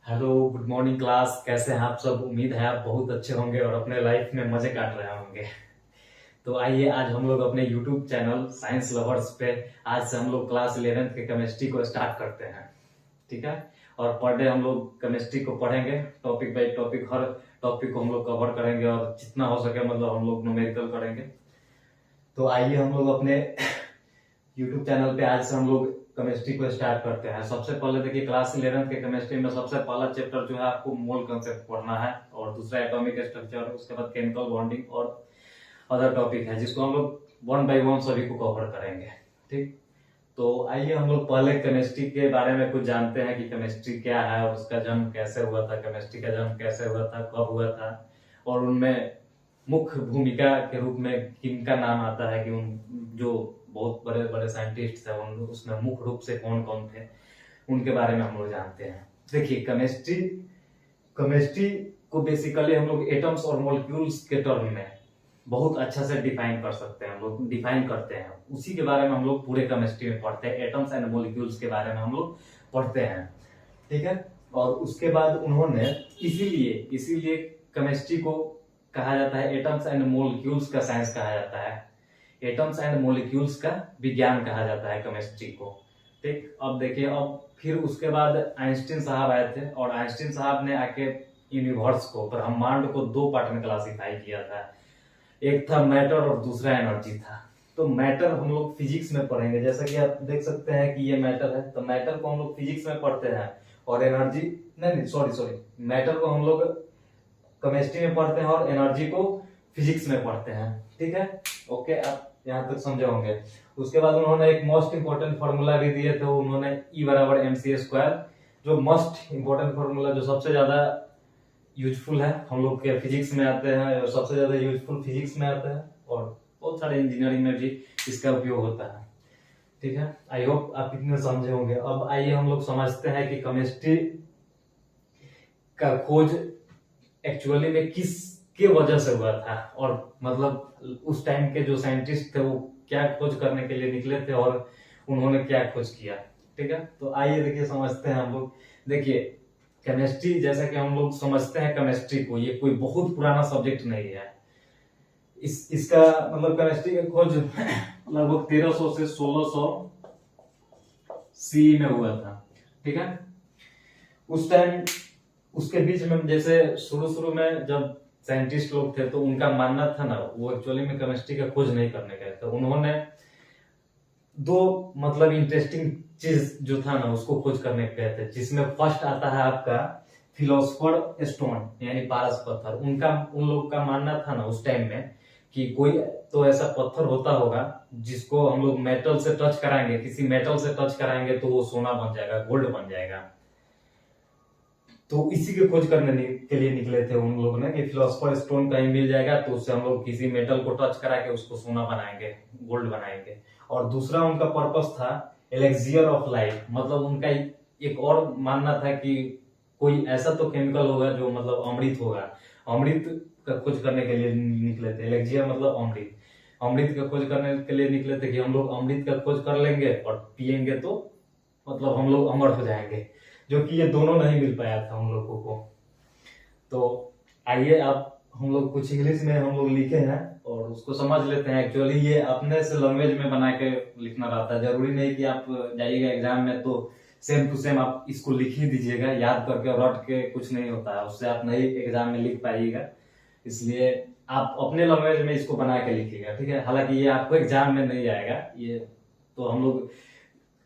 Hello, good morning class. कैसे हैं आप सब? उम्मीद है आप बहुत अच्छे होंगे और अपने लाइफ में मजे काट रहे होंगे। तो आइए आज हम लोग अपने यूट्यूब चैनल साइंस लवर्स पे आज से हम लोग क्लास 11th के केमिस्ट्री को स्टार्ट करते हैं। ठीक है। और पर डे हम लोग केमिस्ट्री को पढ़ेंगे, topic by topic. Her topic को हम लोग कवर करेंगे और जितना हो सके मतलब हम लोग न्यूमेरिकल करेंगे। तो आइए हम लोग अपने यूट्यूब चैनल पे आज से हम लोग केमिस्ट्री को स्टार्ट करते हैं। सबसे पहले देखिए, क्लास 11th के केमिस्ट्री में सबसे पहला चैप्टर जो है आपको मोल कंसेप्ट पढ़ना है, और दूसरा एटॉमिक स्ट्रक्चर, उसके बाद केमिकल बॉन्डिंग और अदर टॉपिक है जिसको हम लोग वन बाय वन सभी को कवर करेंगे। ठीक। तो आइए हम लोग पहले केमिस्ट्री के बारे में कुछ जानते हैं कि केमिस्ट्री क्या है और उसका जन्म कैसे हुआ था, केमिस्ट्री का जन्म कैसे हुआ था, कब हुआ था, और उनमें मुख्य भूमिका के रूप में किनका नाम आता है कि उन जो बहुत बड़े बड़े साइंटिस्ट थे उन उसमें मुख्य रूप से कौन कौन थे, उनके बारे में हम लोग जानते हैं। देखिए, केमिस्ट्री केमिस्ट्री को बेसिकली हम लोग एटम्स और मॉलिक्यूल्स के टर्म में बहुत अच्छा से डिफाइन कर सकते हैं। हम लोग डिफाइन करते हैं, उसी के बारे में हम लोग पूरे केमिस्ट्री में पढ़ते हैं। एटम्स एंड मॉलिक्यूल्स के बारे में हम लोग पढ़ते हैं। ठीक है। और उसके बाद उन्होंने इसीलिए इसीलिए केमिस्ट्री को कहा जाता है, एटम्स एंड मॉलिक्यूल्स का साइंस कहा जाता है, एटम्स एंड मॉलिक्यूल्स का विज्ञान कहा जाता है केमिस्ट्री को। ठीक। अब देखिए, अब फिर उसके बाद आइंस्टीन साहब आए थे और आइंस्टीन साहब ने आके यूनिवर्स को, ब्रह्मांड को दो पार्ट में क्लासिफाई किया था। एक था मैटर और दूसरा एनर्जी था। तो मैटर हम लोग फिजिक्स में पढ़ेंगे, जैसा कि आप देख सकते हैं कि ये मैटर है, तो मैटर को हम लोग फिजिक्स में पढ़ते हैं। और एनर्जी, नहीं सॉरी, मैटर को हम लोग केमिस्ट्री में पढ़ते हैं और एनर्जी को फिजिक्स में पढ़ते हैं। ठीक है। ओके, आप यहाँ तक समझे होंगे। उसके बाद उन्होंने एक मोस्ट इंपोर्टेंट फॉर्मूला भी दिए थे, उन्होंने E बराबर mc स्क्वायर, जो मोस्ट इंपोर्टेंट फॉर्मूला, जो सबसे ज्यादा यूजफुल है हम लोग के फिजिक्स में आते हैं, और सबसे ज्यादा यूजफुल फिजिक्स में आता है और बहुत सारे इंजीनियरिंग में भी इसका उपयोग होता है। ठीक है। आई होप आप इतने समझे होंगे। अब आइए हम लोग समझते हैं कि केमिस्ट्री का खोज एक्चुअली में किस के वजह से हुआ था, और मतलब उस टाइम के जो साइंटिस्ट थे वो क्या खोज करने के लिए निकले थे और उन्होंने क्या खोज किया। ठीक है। तो आइए देखिए, समझते हैं हम लोग। देखिए, केमिस्ट्री, जैसा कि हम लोग समझते हैं केमिस्ट्री को, ये कोई बहुत पुराना सब्जेक्ट नहीं है। इसका मतलब केमिस्ट्री का खोज लगभग 1300 से 1600 सी में हुआ था। ठीक है। उस टाइम, उसके बीच में जैसे शुरू में जब साइंटिस्ट लोग थे तो उनका मानना था ना, वो एक्चुअली में केमिस्ट्री का खोज नहीं करने गए थे। उन्होंने दो मतलब इंटरेस्टिंग चीज जो था ना उसको खोज करने गए थे, जिसमें फर्स्ट आता है आपका फिलोसफर स्टोन, यानी पारस पत्थर। उन लोग का मानना था ना उस टाइम में कि कोई तो ऐसा पत्थर होता होगा जिसको हम लोग मेटल से टच कराएंगे, किसी मेटल से टच कराएंगे तो वो सोना बन जाएगा, गोल्ड बन जाएगा। तो इसी के खोज करने के लिए निकले थे उन लोगों ने कि फिलोसफर स्टोन कहीं मिल जाएगा तो उससे हम लोग किसी मेटल को टच करा के उसको सोना बनाएंगे, गोल्ड बनाएंगे। और दूसरा उनका पर्पस था एलेक्सियर ऑफ लाइफ, मतलब उनका एक और मानना था कि कोई ऐसा तो केमिकल होगा जो मतलब अमृत होगा। अमृत का खोज करने के लिए निकले थे। एलेक्सियर मतलब अमृत, अमृत का खोज करने के लिए निकले थे कि हम लोग अमृत का खोज कर लेंगे और पियेंगे तो मतलब हम लोग अमर हो जाएंगे, जो कि ये दोनों नहीं मिल पाया था हम लोगों को। तो आइए आप, हम लोग कुछ इंग्लिश में हम लोग लिखे हैं और उसको समझ लेते हैं। एक्चुअली ये अपने से लैंग्वेज में बना के लिखना रहता है, जरूरी नहीं कि आप जाइएगा एग्जाम में तो सेम टू सेम आप इसको लिख ही दीजिएगा। याद करके और रट के कुछ नहीं होता है, उससे आप नहीं एग्जाम में लिख पाइएगा। इसलिए आप अपने लैंग्वेज में इसको बना के लिखिएगा। ठीक है। हालांकि ये आपको एग्जाम में नहीं आएगा ये, तो हम लोग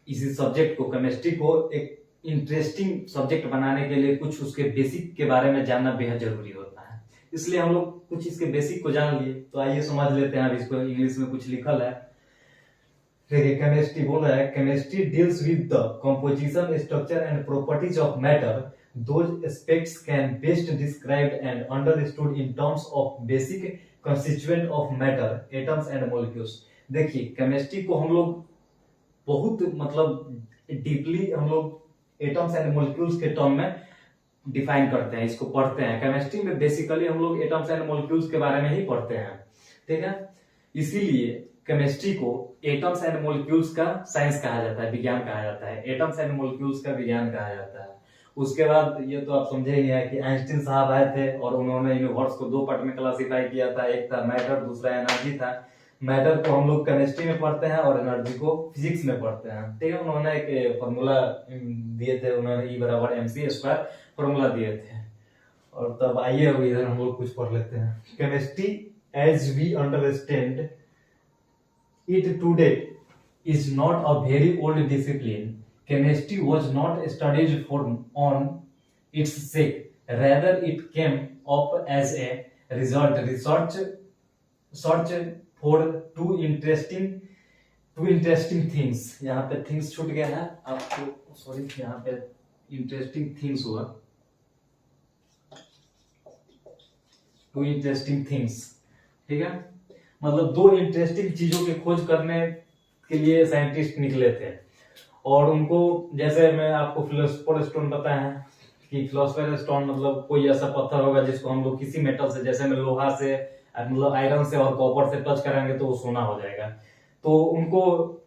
इसी सब्जेक्ट को, केमिस्ट्री को एक इंटरेस्टिंग सब्जेक्ट बनाने के लिए कुछ उसके बेसिक के बारे में जानना बेहद जरूरी होता है। इसलिए हम लोग कुछ इसके बेसिक को जान लिए। तो आइए समझ लेते हैं। अब इसको इंग्लिश में कुछ लिखल है। देखिए, केमिस्ट्री बोल रहा है, chemistry deals with the composition, structure and properties of matter. Those aspects can best described and understood in terms of basic constituent of matter, atoms and molecules. देखिए, केमिस्ट्री को हम लोग बहुत मतलब डीपली हम लोग एटम्स एंड मॉलिक्यूल्स के term में डिफाइन करते हैं, इसको पढ़ते हैं। केमिस्ट्री में बेसिकली हम लोग एटम्स एंड मॉलिक्यूल्स के बारे में ही पढ़ते हैं। ठीक है। इसीलिए केमिस्ट्री को एटम्स एंड मॉलिक्यूल्स का साइंस कहा जाता है, विज्ञान कहा जाता है। एटम्स एंड मॉलिक्यूल्स का विज्ञान कहा जाता है। उसके बाद ये तो आप समझे ही है कि आइंस्टीन साहब आए थे और उन्होंने यूनिवर्स को दो पार्ट में क्लासिफाई किया था, एक था मैटर, दूसरा एनर्जी था। मैटर को हम लोग केमिस्ट्री में पढ़ते हैं और एनर्जी को फिजिक्स में पढ़ते हैं, ठीक है। उन्होंने एक फॉर्मूला दिए थे, उन्होंने E बराबर mc स्क्वायर फॉर्मूला दिए थे। और तब आइए अब इधर हम लोग कुछ पढ़ लेते हैं। Chemistry as we understand it today is not a very old discipline. Chemistry was not studied for on its sake. Rather, it came up as a research search for two interesting things. यहाँ पे things छूट गया है आपको, sorry, यहाँ पे interesting things हुआ, two interesting things, ठीक है। मतलब दो इंटरेस्टिंग चीजों की खोज करने के लिए साइंटिस्ट निकले थे। और उनको, जैसे मैं आपको फिलोसफर स्टोन बताया है कि फिलोसफर स्टोन मतलब कोई ऐसा पत्थर होगा जिसको हम लोग किसी मेटल से, जैसे में लोहा से, मतलब आयरन से और कॉपर से टच करेंगे तो वो सोना हो जाएगा। तो उनको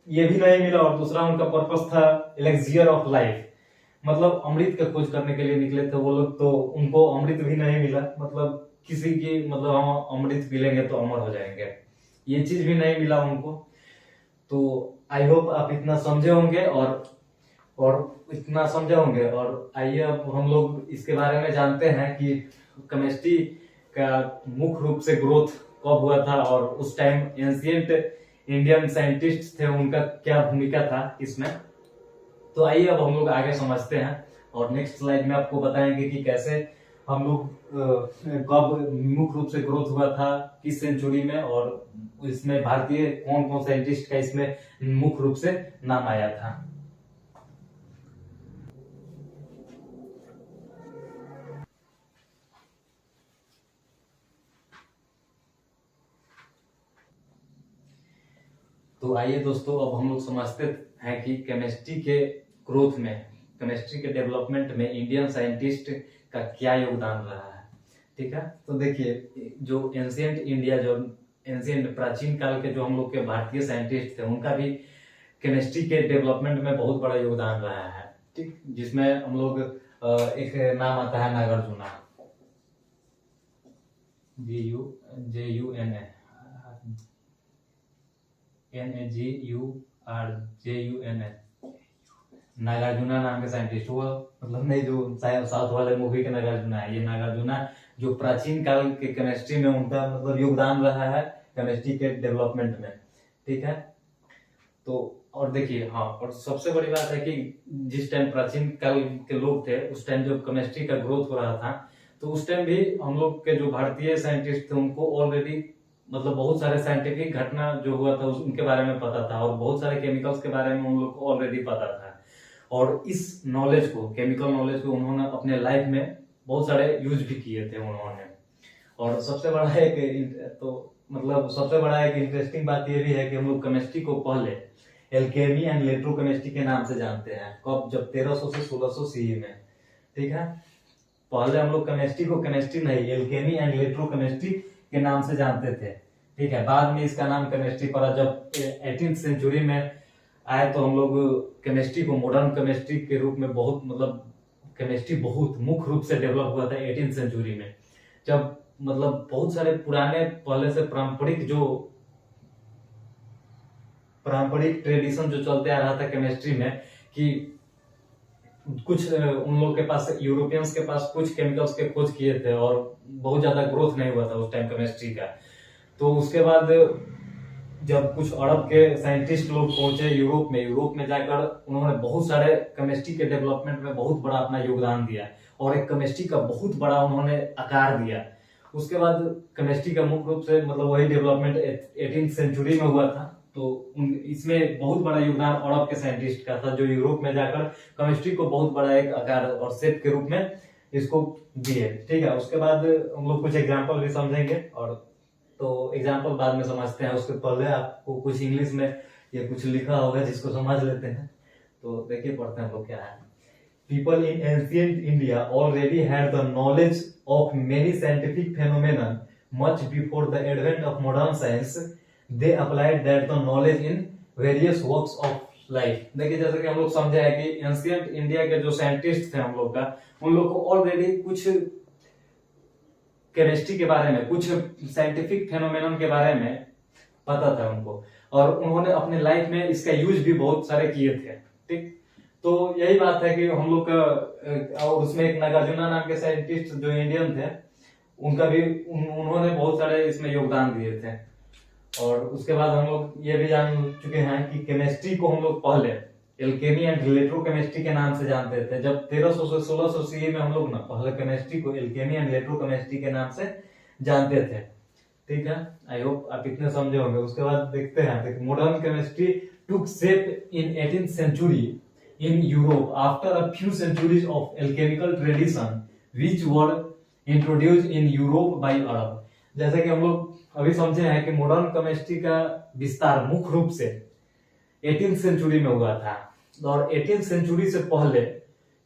ये भी नहीं मिला। और दूसरा उनका पर्पस था एलेक्सियर ऑफ लाइफ, मतलब अमृत का खोज करने के लिए निकले थे वो लोग। तो उनको अमृत भी नहीं मिला, मतलब किसी की, मतलब हम अमृत पी लेंगे तो अमर हो जाएंगे, ये चीज भी नहीं मिला उनको। तो आई होप आप इतना समझे होंगे और इतना समझे होंगे। और आइए अब हम लोग इसके बारे में जानते हैं कि केमिस्ट्री का मुख्य रूप से ग्रोथ कब हुआ था और उस टाइम एंशिएंट इंडियन साइंटिस्ट थे, उनका क्या भूमिका था इसमें। तो आइए अब हम लोग आगे समझते हैं और नेक्स्ट स्लाइड में आपको बताएंगे कि कैसे हम लोग कब मुख्य रूप से ग्रोथ हुआ था, किस सेंचुरी में, और इसमें भारतीय कौन कौन साइंटिस्ट का इसमें मुख्य रूप से नाम आया था। तो आइए दोस्तों अब हम लोग समझते हैं कि केमिस्ट्री के ग्रोथ में, केमिस्ट्री के डेवलपमेंट में इंडियन साइंटिस्ट का क्या योगदान रहा है, ठीक है। तो देखिए, जो एंशिएंट इंडिया, जो एंशिएंट प्राचीन काल के जो हम लोग के भारतीय साइंटिस्ट थे, उनका भी केमिस्ट्री के डेवलपमेंट में बहुत बड़ा योगदान रहा है, ठीक। जिसमें हम लोग एक नाम आता है नागार्जुना, NAGURJUNA, नागार्जुना नाम के साइंटिस्ट हुआ, मतलब नहीं जो साउथ वाले मूवी के नागार्जुना है, ये नागार्जुना जो प्राचीन काल के केमिस्ट्री में उनका मतलब योगदान रहा है केमिस्ट्री के डेवलपमेंट में, ठीक है। तो और देखिए, हाँ, और सबसे बड़ी बात है कि जिस टाइम प्राचीन काल के लोग थे, उस टाइम जब केमिस्ट्री का ग्रोथ हो रहा था, तो उस टाइम भी हम लोग के जो भारतीय साइंटिस्ट थे उनको ऑलरेडी मतलब बहुत सारे साइंटिफिक घटना जो हुआ था उनके बारे में पता था, और बहुत सारे केमिकल्स के बारे में उन लोग को ऑलरेडी पता था। और इस नॉलेज को, केमिकल नॉलेज को, उन्होंने अपने लाइफ में बहुत सारे यूज भी किए थे उन्होंने। और सबसे बड़ा एक इंटरेस्टिंग बात ये भी है कि हम लोग केमिस्ट्री को पहले एल्केमी एंड इलेक्ट्रोकेमिस्ट्री के नाम से जानते हैं। कब? जब 1300 से 1600 सीई में, ठीक है। पहले हम लोग केमिस्ट्री को केमिस्ट्री नहीं, एल्केमी एंड इलेक्ट्रोकेमिस्ट्री के नाम से जानते थे, ठीक है। बाद में इसका नाम केमिस्ट्री पड़ा। जब 18th सेंचुरी में आए तो हम लोग केमिस्ट्री को मॉडर्न केमिस्ट्री के रूप में बहुत, मतलब केमिस्ट्री बहुत मुख्य रूप से डेवलप हुआ था 18th सेंचुरी में, जब मतलब बहुत सारे पुराने पहले से पारंपरिक ट्रेडिशन जो चलते आ रहा था केमिस्ट्री में, कि कुछ उन लोग के पास, यूरोपियंस के पास कुछ केमिकल्स के खोज किए थे और बहुत ज्यादा ग्रोथ नहीं हुआ था उस टाइम केमिस्ट्री का। तो उसके बाद जब कुछ अरब के साइंटिस्ट लोग पहुंचे यूरोप में जाकर उन्होंने बहुत सारे केमिस्ट्री के डेवलपमेंट में बहुत बड़ा अपना योगदान दिया और एक केमिस्ट्री का बहुत बड़ा उन्होंने आकार दिया। उसके बाद केमिस्ट्री का मुख्य रूप से मतलब वही डेवलपमेंट 18th सेंचुरी में हुआ था। तो इसमें बहुत बड़ा योगदान अरब के साइंटिस्ट का था, जो यूरोप में जाकर केमिस्ट्री को बहुत बड़ा एक आकार और शेप के रूप में इसको दिए, ठीक है। उसके बाद हम लोग कुछ एग्जाम्पल भी समझेंगे, और तो एग्जाम्पल बाद में समझते हैं। उसके पहले आपको कुछ इंग्लिश में ये कुछ लिखा होगा जिसको समझ लेते हैं। तो देखिए, पढ़ते हैं हम लोग क्या है। People in ancient India already had the knowledge of many scientific phenomena much before the advent of modern science. They applied that the knowledge in various works of life. देखिए जैसे कि हम लोग समझे हैं कि एंशियंट इंडिया के जो साइंटिस्ट थे हम लोग का, उन लोग को ऑलरेडी कुछ केमिस्ट्री के बारे में, कुछ साइंटिफिक फेनोमेनन के बारे में पता था उनको, और उन्होंने अपने लाइफ में इसका यूज भी बहुत सारे किए थे। ठीक, तो यही बात है कि हम लोग का, और उसमें एक नागार्जुना नाम के साइंटिस्ट जो इंडियन थे, उनका भी उन्होंने बहुत सारे इसमें योगदान दिए थे। और उसके बाद हम लोग ये भी जान चुके हैं कि केमिस्ट्री को हम लोग पहले एल्केमी एंड इलेक्ट्रोकेमिस्ट्री के नाम से जानते थे। जब 1300 से 1600 सीई में हम लोग ना पहले केमिस्ट्री को एल्केमी एंड इलेक्ट्रोकेमिस्ट्री के नाम से जानते थे। ठीक है, आई होप आप इतने समझे होंगे। उसके बाद देखते हैं, modern chemistry took shape in 18th century in Europe after a few centuries of alchemical tradition which were introduced in Europe by Arab. जैसे कि हम लोग अभी समझे हैं कि मॉडर्न केमिस्ट्री का विस्तार मुख्य रूप से 18th सेंचुरी में हुआ था, और 18th सेंचुरी से पहले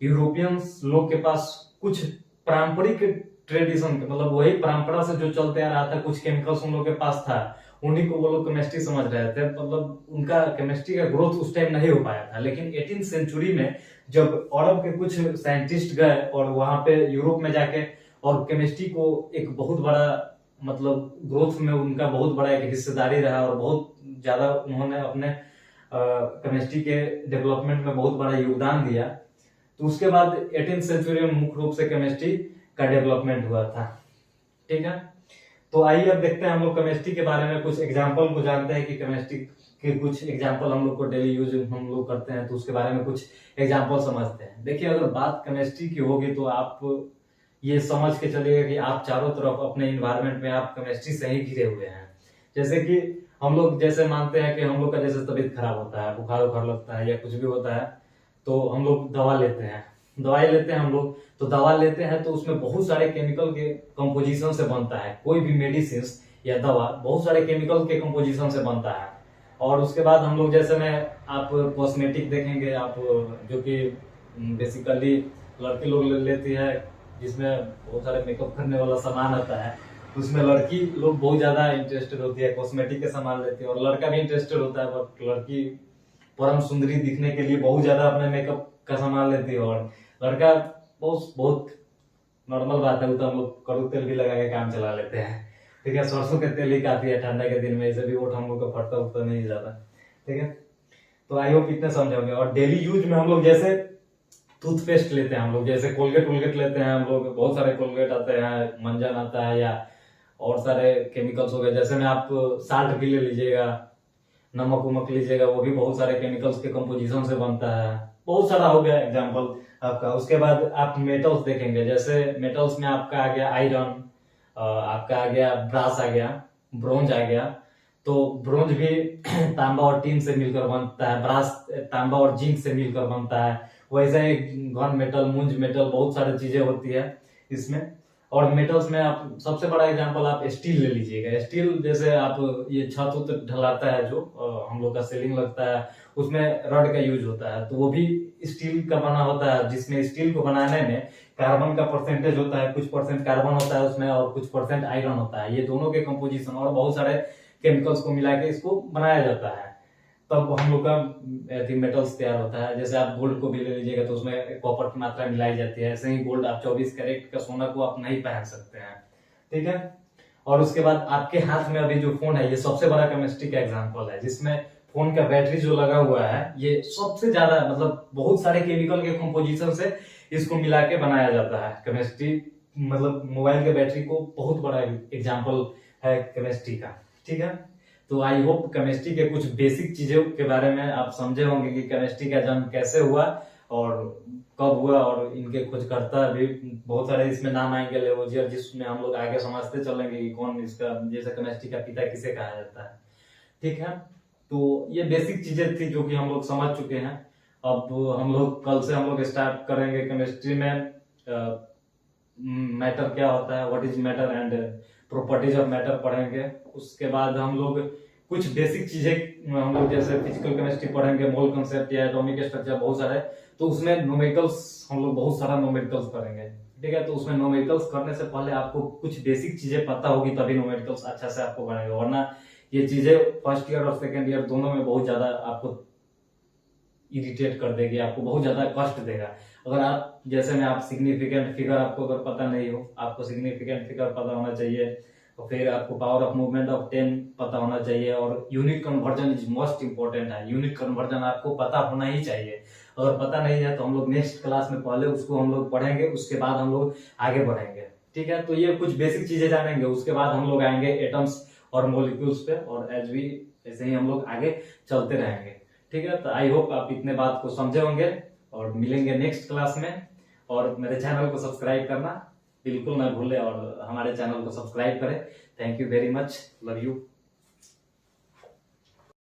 यूरोपियंस लोग के पास कुछ पारंपरिक ट्रेडिशन, मतलब वही परंपरा से जो चलते आ रहा था, कुछ केमिकल्स उन लोग के पास था, उन्हीं को वो लोग केमिस्ट्री समझ रहे थे। मतलब उनका केमिस्ट्री का ग्रोथ उस टाइम नहीं हो पाया था। लेकिन 18th सेंचुरी में जब अरब के कुछ साइंटिस्ट गए और वहां पे यूरोप में जाके और केमिस्ट्री को एक बहुत बड़ा, मतलब ग्रोथ में उनका बहुत बड़ा एक हिस्सेदारी रहा, और बहुत ज्यादा उन्होंने अपने केमिस्ट्री के डेवलपमेंट में बहुत बड़ा योगदान दिया। तो उसके बाद 18th सेंचुरी में मुख्य रूप से केमिस्ट्री का डेवलपमेंट हुआ था। ठीक है, तो आइए अब देखते हैं हम लोग केमिस्ट्री के बारे में कुछ एग्जाम्पल को जानते हैं कि केमिस्ट्री के कुछ एग्जाम्पल हम लोग को डेली यूज हम लोग करते हैं, तो उसके बारे में कुछ एग्जाम्पल समझते हैं। देखिए अगर बात केमिस्ट्री की होगी तो आप ये समझ के चलिएगा कि आप चारों तरफ अपने इन्वायरमेंट में आप केमिस्ट्री से ही घिरे हुए हैं। जैसे कि हम लोग जैसे मानते हैं कि हम लोग का जैसे तबीयत खराब होता है, बुखार उखार लगता है या कुछ भी होता है, तो हम लोग दवा लेते हैं, दवाई लेते हैं हम लोग। तो दवा लेते हैं तो उसमें बहुत सारे केमिकल के कंपोजिशन से बनता है। कोई भी मेडिसिन या दवा बहुत सारे केमिकल के कंपोजिशन से बनता है। और उसके बाद हम लोग जैसे में आप कॉस्मेटिक देखेंगे आप, जो कि बेसिकली लड़की लोग लेती है, जिसमें बहुत सारे मेकअप करने वाला सामान आता है, उसमें लड़की लोग बहुत ज्यादा इंटरेस्टेड होती है, कॉस्मेटिक के सामान लेती है। और लड़का भी इंटरेस्टेड होता है, बट लड़की परम सुंदरी दिखने के लिए बहुत ज्यादा अपने मेकअप का सामान लेती है, और लड़का बहुत बहुत नॉर्मल बात है, वो तो हम लोग कड़ू तेल भी लगा के काम चला लेते हैं। ठीक है, सरसों के तेल ही काफी है ठंडा के दिन में, इसे भी वोट हम लोग का फटता उठता नहीं ज्यादा। ठीक है, तो आई होप इतने समझोगे। और डेली यूज में हम लोग जैसे टूथपेस्ट लेते हैं हम लोग, जैसे कोलगेट वोलगेट लेते हैं हम लोग, बहुत सारे कोलगेट आते हैं, मंजन आता है, या और सारे केमिकल्स हो गए। जैसे में आप साल्ट भी ले लीजिएगा, नमक उमक लीजिएगा, वो भी बहुत सारे केमिकल्स के कंपोजिशन से बनता है। बहुत सारा हो गया एग्जांपल आपका। उसके बाद आप मेटल्स देखेंगे, जैसे मेटल्स में आपका आ गया आयरन, आपका आ गया ब्रास, आ गया ब्रोंज, आ गया। तो ब्रोंज भी तांबा और टीन से मिलकर बनता है, ब्रास तांबा और जिंक से मिलकर बनता है। वैसे ही गन मेटल, मुंज मेटल, बहुत सारी चीजें होती है इसमें। और मेटल्स में आप सबसे बड़ा एग्जांपल आप स्टील ले लीजिएगा। स्टील जैसे आप ये छत उत ढलाता है, जो हम लोग का सेलिंग लगता है, उसमें रड का यूज होता है, तो वो भी स्टील का बना होता है, जिसमें स्टील को बनाने में कार्बन का परसेंटेज होता है, कुछ परसेंट कार्बन होता है उसमें और कुछ परसेंट आयरन होता है। ये दोनों के कंपोजिशन और बहुत सारे केमिकल्स को मिला के इसको बनाया जाता है, तब हम लोग का मेटल्स तैयार होता है। जैसे आप गोल्ड को भी ले लीजिएगा तो उसमें कॉपर की मात्रा मिलाई जाती है। ऐसे ही गोल्ड आप 24 कैरेट का सोना को आप नहीं पहन सकते हैं। ठीक है, और उसके बाद आपके हाथ में अभी जो फोन है, ये सबसे बड़ा केमिस्ट्री का एग्जांपल है, जिसमें फोन का बैटरी जो लगा हुआ है, ये सबसे ज्यादा, मतलब बहुत सारे केमिकल के कंपोजिशन से इसको मिला के बनाया जाता है। केमिस्ट्री मतलब मोबाइल के बैटरी को बहुत बड़ा एग्जाम्पल है केमिस्ट्री का। ठीक है, तो आई होप केमिस्ट्री के कुछ बेसिक चीजों के बारे में आप समझे होंगे कि केमिस्ट्री का जन्म कैसे हुआ और कब हुआ, और इनके खोजकर्ता भी बहुत सारे इसमें नाम आएंगे, लेवोजियर, जिसमें हम लोग आगे समझते चलेंगे कि कौन इसका, जैसे केमिस्ट्री का पिता किसे कहा जाता है। ठीक है, तो ये बेसिक चीजें थी जो कि हम लोग समझ चुके हैं। अब हम लोग कल से हम लोग स्टार्ट करेंगे केमिस्ट्री में मैटर क्या होता है, what is matter and properties of matter पढ़ेंगे। उसके बाद हम लोग कुछ बेसिक चीजें हम लोग जैसे फिजिकल केमिस्ट्री पढ़ेंगे, मोल कंसेप्ट या एटॉमिक स्ट्रक्चर, बहुत सारे, तो उसमें न्यूमेरिकल्स हम लोग बहुत सारा न्यूमेरिकल्स करेंगे। ठीक है, तो उसमें न्यूमेरिकल्स करने से पहले आपको कुछ बेसिक चीजें पता होगी, तभी न्यूमेरिकल्स अच्छा से आपको बनेगा, वरना ये चीजें फर्स्ट ईयर और सेकेंड ईयर दोनों में बहुत ज्यादा आपको इरिटेट कर देगी, आपको बहुत ज्यादा कष्ट देगा। अगर आप जैसे में आप सिग्निफिकेंट फिगर आपको अगर पता नहीं हो, आपको सिग्निफिकेंट फिगर पता होना चाहिए, तो फिर आपको पावर ऑफ मूवमेंट ऑफ 10 पता होना चाहिए, और unit conversion is most important है। यूनिट कन्वर्जन आपको पता होना ही चाहिए। अगर पता नहीं है तो हम लोग नेक्स्ट क्लास में पहले उसको हम लोग पढ़ेंगे, उसके बाद हम लोग आगे बढ़ेंगे। ठीक है, तो ये कुछ बेसिक चीजें जानेंगे, उसके बाद हम लोग आएंगे एटम्स और मॉलिक्यूल्स पे, और एज भी ऐसे ही हम लोग आगे चलते रहेंगे। ठीक है, तो आई होप आप इतने बात को समझे होंगे, और मिलेंगे नेक्स्ट क्लास में। और मेरे चैनल को सब्सक्राइब करना बिल्कुल ना भूले, और हमारे चैनल को सब्सक्राइब करें। Thank you very much, love you.